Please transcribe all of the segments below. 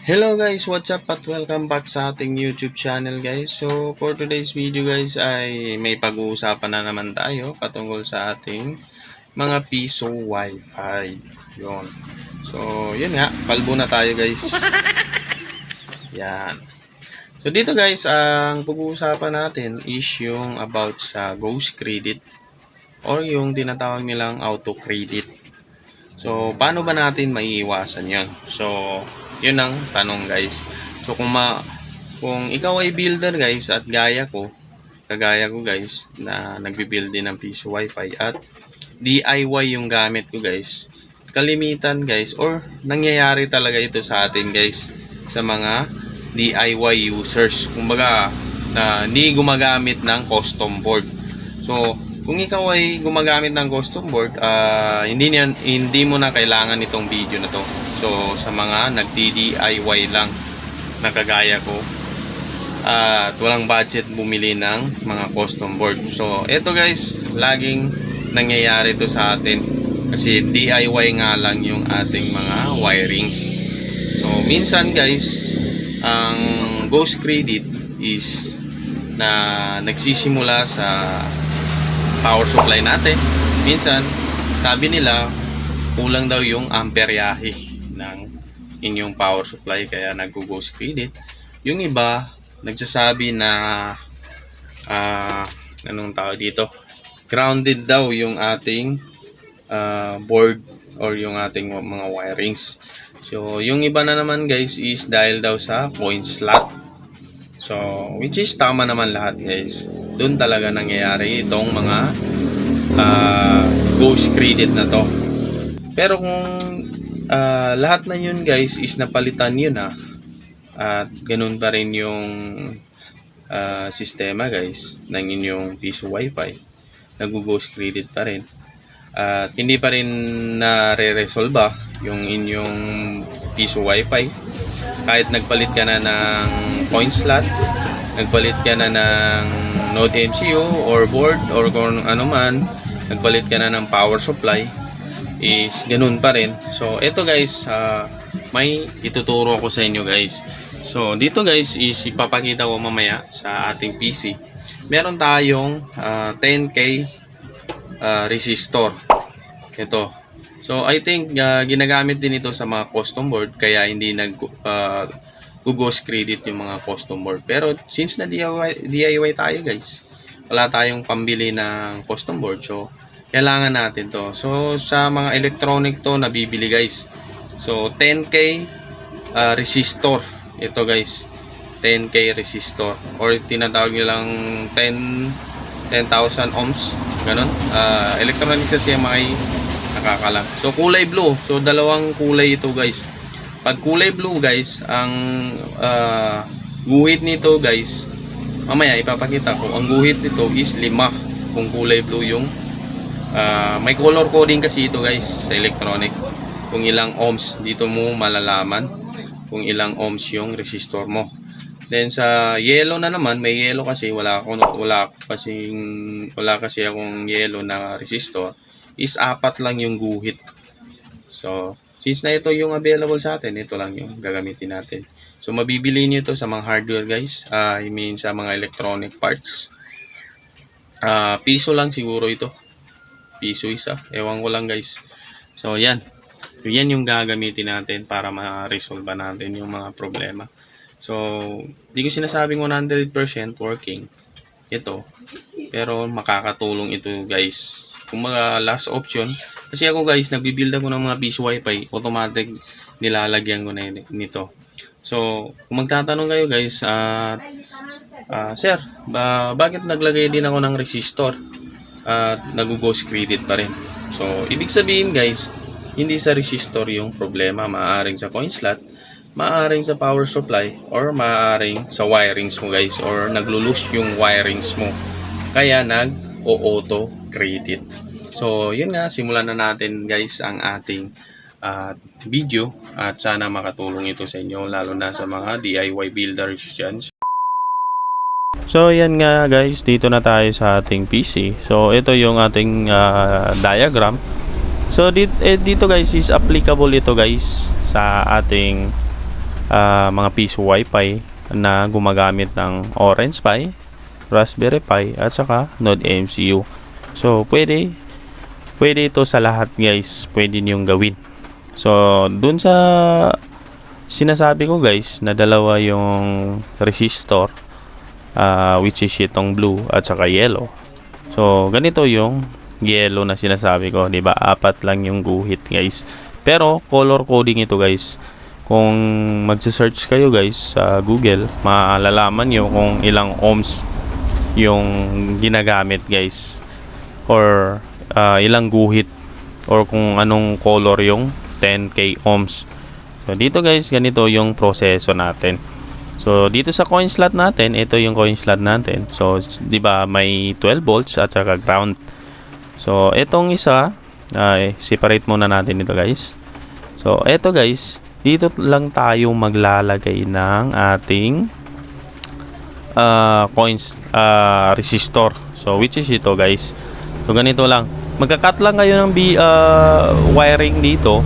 Hello guys, what's up at welcome back sa ating YouTube channel guys. So for today's video guys ay may pag-uusapan na naman tayo patungkol sa ating mga piso wifi. Yun. So yun nga, palbo na tayo guys. Yan. So dito guys, ang pag-uusapan natin is yung about sa ghost credit or yung tinatawag nilang auto credit. So paano ba natin maiiwasan yon? So yun ang tanong guys. So kung ikaw ay builder guys at kagaya ko guys na nagbi-build din ng piso wifi at DIY yung gamit ko guys. Kalimitan guys or nangyayari talaga ito sa atin guys sa mga DIY users. Kumbaga na hindi gumagamit ng custom board. So kung ikaw ay gumagamit ng custom board, hindi mo na kailangan itong video na to. So, sa mga nagdi-DIY lang na kagaya ko at walang budget bumili ng mga custom board. So, ito guys, laging nangyayari to sa atin kasi DIY nga lang yung ating mga wirings. So, minsan guys, ang ghost credit is na nagsisimula sa power supply natin. Minsan, sabi nila, kulang daw yung amperyahe ng inyong power supply kaya nag-ghost credit. Yung iba nagsasabi na anong tawag dito, grounded daw yung ating board or yung ating mga wirings. So yung iba na naman guys is dahil daw sa coin slot. So which is tama naman lahat guys. Doon talaga nangyayari itong mga ghost credit na to. Pero kung lahat na yun guys is napalitan yun at ganun pa rin yung sistema guys ng inyong piso wifi, nag-ghost credit pa rin at hindi pa rin nare-resolve yung inyong piso wifi kahit nagpalit ka na ng coin slot, nagpalit ka na ng node MCU or board or kung ano man, nagpalit ka na ng power supply, is ganun pa rin. So ito guys, may ituturo ko sa inyo guys. So dito guys is ipapakita ko mamaya sa ating PC. Meron tayong 10k resistor. Ito. So I think ginagamit din ito sa mga custom board kaya hindi ghost credit yung mga custom board. Pero since na DIY tayo guys, wala tayong pambili ng custom board. So kailangan natin to. So sa mga electronic to nabibili guys. So 10k resistor. Ito guys, 10k resistor or tinatawag nilang 10,000 ohms, ganun. Electronic kasi may nakakalang. So kulay blue. So dalawang kulay ito guys. Pag kulay blue guys, ang guhit nito guys, mamaya ipapakita ko. Ang guhit nito is 5 kung kulay blue yung may color coding kasi ito guys sa electronic. Kung ilang ohms dito mo malalaman kung ilang ohms yung resistor mo. Then sa yellow na naman, may yellow kasi wala kasi akong yellow na resistor, is 4 lang yung guhit. So since na ito yung available sa atin, ito lang yung gagamitin natin. So mabibili niyo ito sa mga hardware guys, I mean sa mga electronic parts. Piso lang siguro ito. Piso isa. Ewan ko lang guys. So yan. So yan yung gagamitin natin para ma-resolve natin yung mga problema. So di ko sinasabing 100% working ito. Pero makakatulong ito guys. Kung mga last option. Kasi ako guys, nagbibuild ako ng mga piso wifi. Automatic nilalagyan ko na nito. So kung magtatanong kayo guys, sir, bakit naglagay din ako ng resistor? At nag-ghost credit pa rin. So ibig sabihin guys, hindi sa resistor yung problema, maaaring sa coin slot, maaaring sa power supply, or maaaring sa wirings mo guys, or naglo-lose yung wirings mo kaya nag-auto credit. So yun nga, simulan na natin guys ang ating video at sana makatulong ito sa inyo lalo na sa mga DIY builders dyan. So yan nga guys, dito na tayo sa ating PC. So ito yung ating diagram. So dito guys is applicable ito guys sa ating mga piso Wi-Fi na gumagamit ng Orange Pi, Raspberry Pi at saka Node MCU. So pwede ito sa lahat guys, pwede niyong gawin. So dun sa sinasabi ko guys na dalawa yung resistor, which is itong blue at saka yellow. So ganito yung yellow na sinasabi ko, 'di ba? 4 lang yung guhit guys. Pero color coding ito guys. Kung magse-search kayo guys sa Google, malalaman nyo kung ilang ohms yung ginagamit guys, or ilang guhit, or kung anong color yung 10k ohms. So dito guys, ganito yung proseso natin. So dito sa coin slot natin, ito yung coin slot natin. So 'di ba may 12 volts at saka ground. So itong isa, separate muna natin ito guys. So ito guys, dito lang tayo maglalagay ng ating resistor. So which is ito guys. So ganito lang. Magka-cut lang kayo ng wiring dito,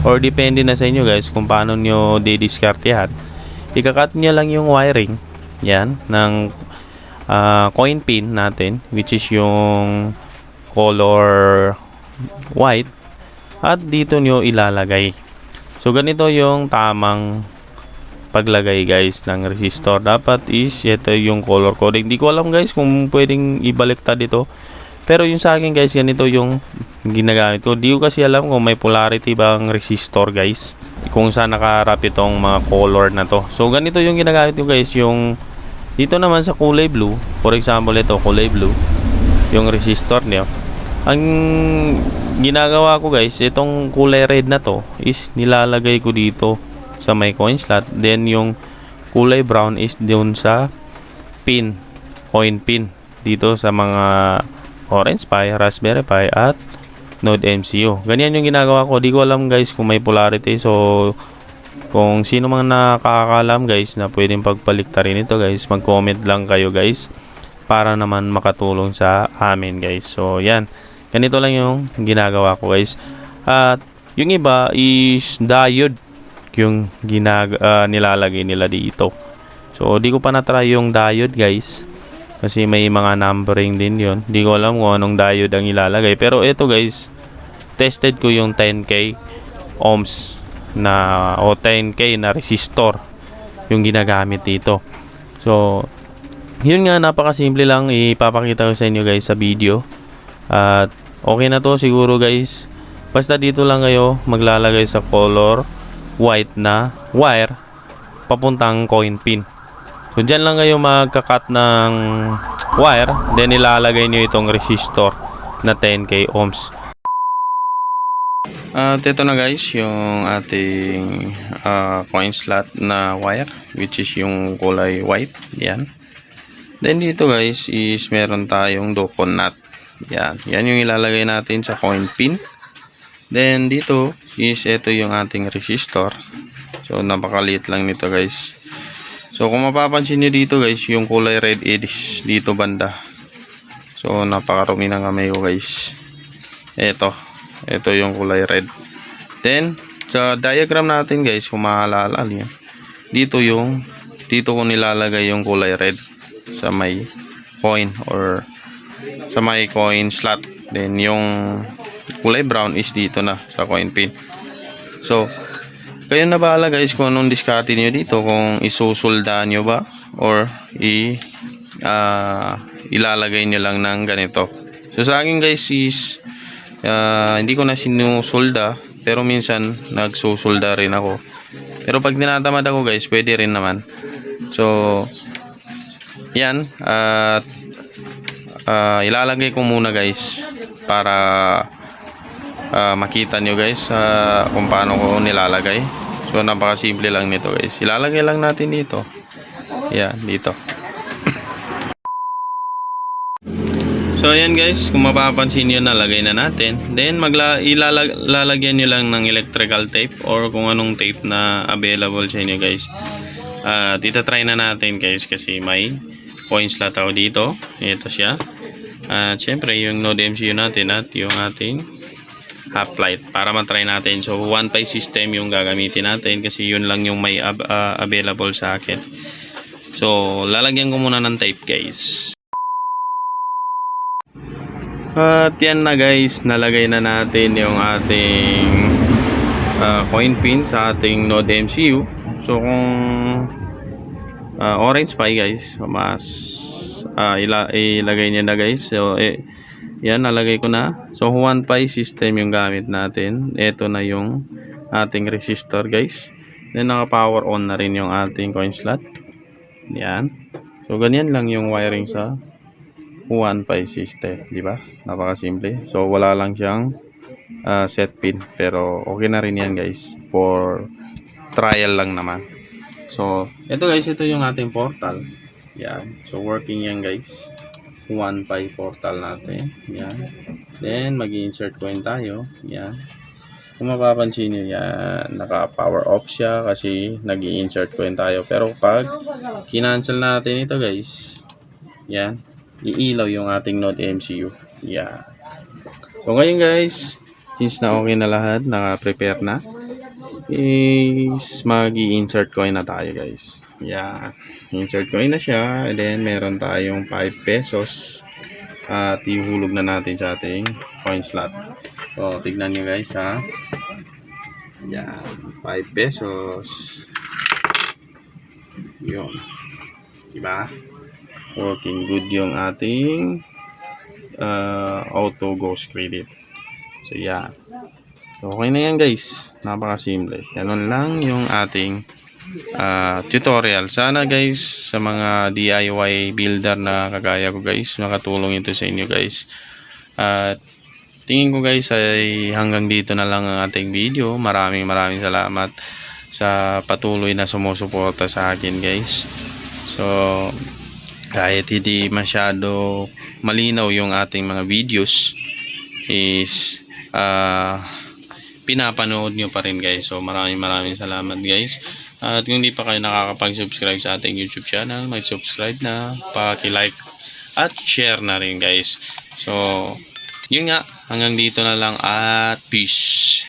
or depende na sa inyo guys kung paano nyo didiskartehan. Ika-cut nyo lang yung wiring yan ng coin pin natin, which is yung color white, at dito nyo ilalagay. So ganito yung tamang paglagay guys ng resistor. Dapat is ito yung color coding. Hindi ko alam guys kung pwedeng ibaliktad dito, pero yung sa akin guys, ganito yung ginagamit ko. Di ko kasi alam kung may polarity bang resistor guys, kung saan nakaharap itong mga color na to. So ganito yung ginagamit ko guys. Yung dito naman sa kulay blue, for example ito kulay blue, yung resistor niyo. Ang ginagawa ko guys, itong kulay red na to is nilalagay ko dito sa may coin slot. Then yung kulay brown is doon sa pin, coin pin, dito sa mga Orange Pi, Raspberry Pi at Node MCU. Ganyan yung ginagawa ko. Di ko alam guys kung may polarity. So kung sino mang nakakaalam guys na pwedeng pagpaliktarin ito guys, mag-comment lang kayo guys para naman makatulong sa amin guys. So yan, ganito lang yung ginagawa ko guys. At yung iba is diode yung nilalagay nila dito. So di ko pa na-try yung diode guys, kasi may mga numbering din yon. Di ko alam kung anong diode ang ilalagay. Pero ito guys, tested ko yung 10k ohms na o 10k na resistor yung ginagamit dito. So yun nga, napakasimple lang. Ipapakita ko sa inyo guys sa video. At okay na to siguro guys. Basta dito lang kayo maglalagay sa color white na wire papuntang coin pin. So dyan lang kayo magka-cut ng wire, then ilalagay nyo itong resistor na 10k ohms. At ito na guys yung ating coin slot na wire, which is yung kulay white. Yan. Then dito guys is meron tayong dopon nut. Yan. Yan yung ilalagay natin sa coin pin. Then dito is ito yung ating resistor. So napakaliit lang nito guys. So kung mapapansin nyo dito guys, yung kulay red is dito banda. So napakarumi ng kamay ko guys. Ito yung kulay red. Then sa diagram natin guys, kung maalala niyo, dito ko nilalagay yung kulay red sa may coin or sa may coin slot. Then yung kulay brown is dito na sa coin pin. So kayo na bahala guys kung anong diskarte nyo dito, kung isusulda nyo ba or ilalagay nyo lang ng ganito. So sa akin guys is hindi ko na sinusulda, pero minsan nagsusulda rin ako. Pero pag tinatamad ako guys, pwede rin naman. So yan, at ilalagay ko muna guys para makita nyo guys kung paano ko nilalagay. So napakasimple lang nito guys. Ilalagay lang natin dito. Yan, dito. So ayan guys, kung mapapansin nyo, nalagay na natin. Then ilalagyan nyo lang ng electrical tape or kung anong tape na available sa inyo guys. At itatry na natin guys kasi may coin slot ako dito. Ito siya. At syempre yung Node MCU natin at yung ating half light para matry natin. So 1.5 system yung gagamitin natin kasi yun lang yung may available sa akin. So lalagyan ko muna ng tape guys. At yan na guys, nalagay na natin yung ating coin pin sa ating Node MCU. So kung orange pa guys, mas ilagay niya na guys. So yan, nalagay ko na. So 1.5 system yung gamit natin. Ito na yung ating resistor guys. Then naka power on na rin yung ating coin slot. Yan. So ganyan lang yung wiring sa 1.5 system, di ba? Napakasimple. So wala lang siyang set pin, pero okay na rin yan guys for trial lang naman. So ito guys, ito yung ating portal. Yan. So working yan guys. 1.5 portal natin. Yan. Then mag-insert coin tayo. Yan. Kung mapapansin nyo yan, naka power off siya kasi nag-insert coin tayo. Pero pag kinancel natin ito guys, yan, iilaw yung ating Node MCU. Yan. So ngayon guys, since na okay na lahat, naka-prepare na, is mag-i-insert coin na tayo guys. Yan. Insert coin na siya. And then meron tayong 5 pesos. At ihulog na natin sa ating coin slot. So tignan nyo guys ha. Yan. 5 pesos. Yun. Diba? Working good yung ating auto ghost credit. So yan. Okay na yan guys. Napakasimple. Ganun lang yung ating tutorial. Sana guys, sa mga DIY builder na kagaya ko guys, makatulong ito sa inyo guys. At tingin ko guys ay hanggang dito na lang ang ating video. Maraming salamat sa patuloy na sumusuporta sa akin guys. So kahit hindi masyado malinaw yung ating mga videos, is pinapanood nyo pa rin guys. So maraming salamat guys. At kung hindi pa kayo nakakapag-subscribe sa ating YouTube channel, mag-subscribe na, paki-like at share na rin guys. So yun nga, hanggang dito na lang at peace.